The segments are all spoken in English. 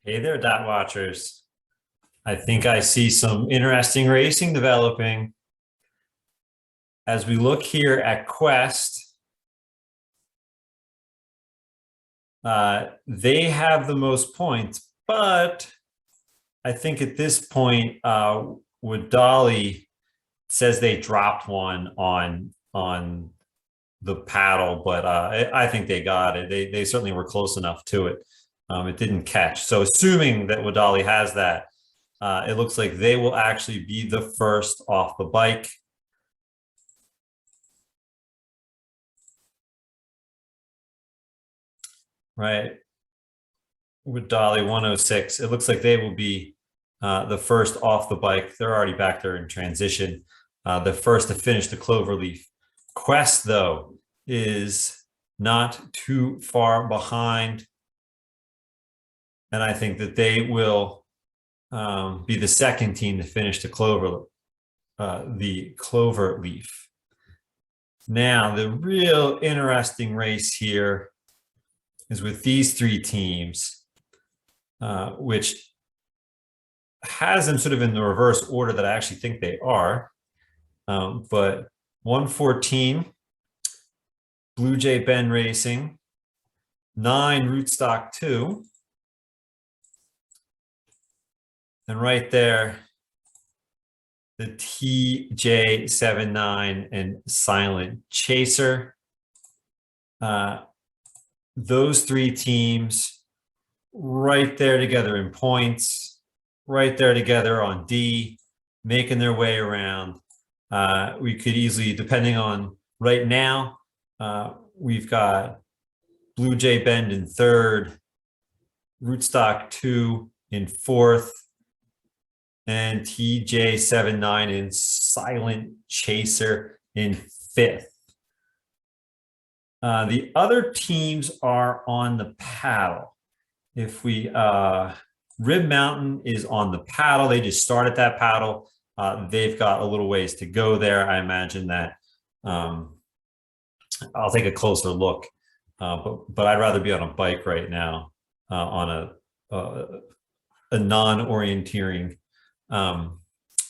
Hey there, dot watchers. I think I see some interesting racing developing. As we look here at Quest, they have the most points, but I think at this point, Wadali says they dropped one on the paddle, but I think they got it. They certainly were close enough to it. It didn't catch. So assuming that Wadali has that, it looks like they will actually be the first off the bike. Right. Wadali 106. It looks like they will be the first off the bike. They're already back there in transition. The first to finish the Cloverleaf. Quest, though, is not too far behind. And I think that they will be the second team to finish the Cloverleaf. Now, the real interesting race here is with these three teams, which has them sort of in the reverse order that I actually think they are. But 114, Blue Jay Bend Racing, 9 Rootstock 2. And right there, the TJ79 and Silent Chaser. Those three teams right there together in points, right there together on D, making their way around. We could easily, depending on right now, we've got Blue Jay Bend in third, Rootstock 2 in fourth, and TJ79 and Silent Chaser in fifth. The other teams are on the paddle. If we, Rib Mountain is on the paddle. They just started that paddle. They've got a little ways to go there. I imagine that I'll take a closer look, but I'd rather be on a bike right now on a non-orienteering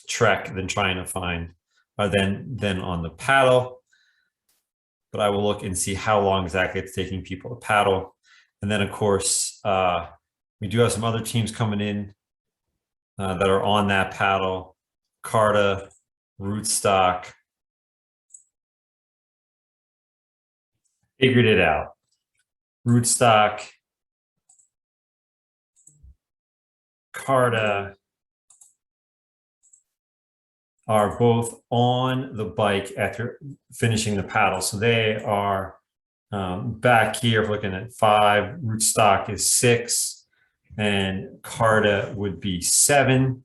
trek than trying to find than on the paddle. But I will look and see how long exactly it's taking people to paddle. And then, of course, we do have some other teams coming in that are on that paddle. Carta, Rootstock. Figured it out. Rootstock, Carta are both on the bike after finishing the paddle. So they are back here, looking at 5. Rootstock is 6, and Carta would be 7.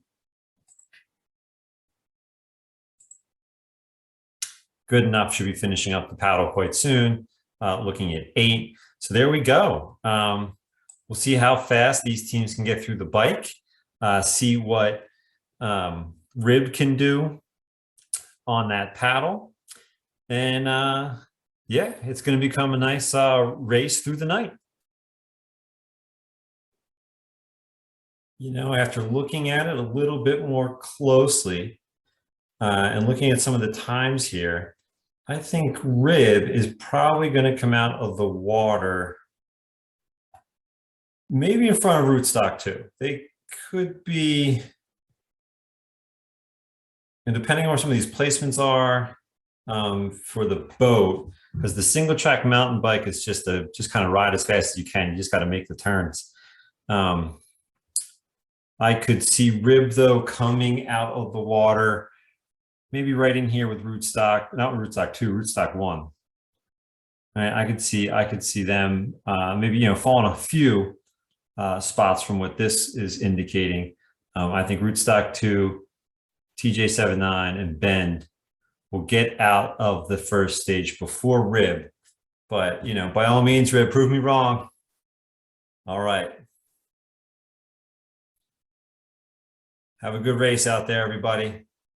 Good enough, should be finishing up the paddle quite soon, looking at 8. So there we go. We'll see how fast these teams can get through the bike, see what Rib can do on that paddle. And yeah, it's going to become a nice race through the night. You know, after looking at it a little bit more closely and looking at some of the times here, I think Rib is probably going to come out of the water maybe in front of Rootstock too. They could be, and depending on where some of these placements are for the boat, because the single track mountain bike is just kind of ride as fast as you can. You just got to make the turns. I could see Rib though coming out of the water, maybe right in here with Rootstock, not Rootstock 2, Rootstock 1. Right, I could see them maybe, you know, falling a few spots from what this is indicating. I think Rootstock 2, TJ79, and Bend will get out of the first stage before Rib. But, you know, by all means, Rib, prove me wrong. All right. Have a good race out there, everybody.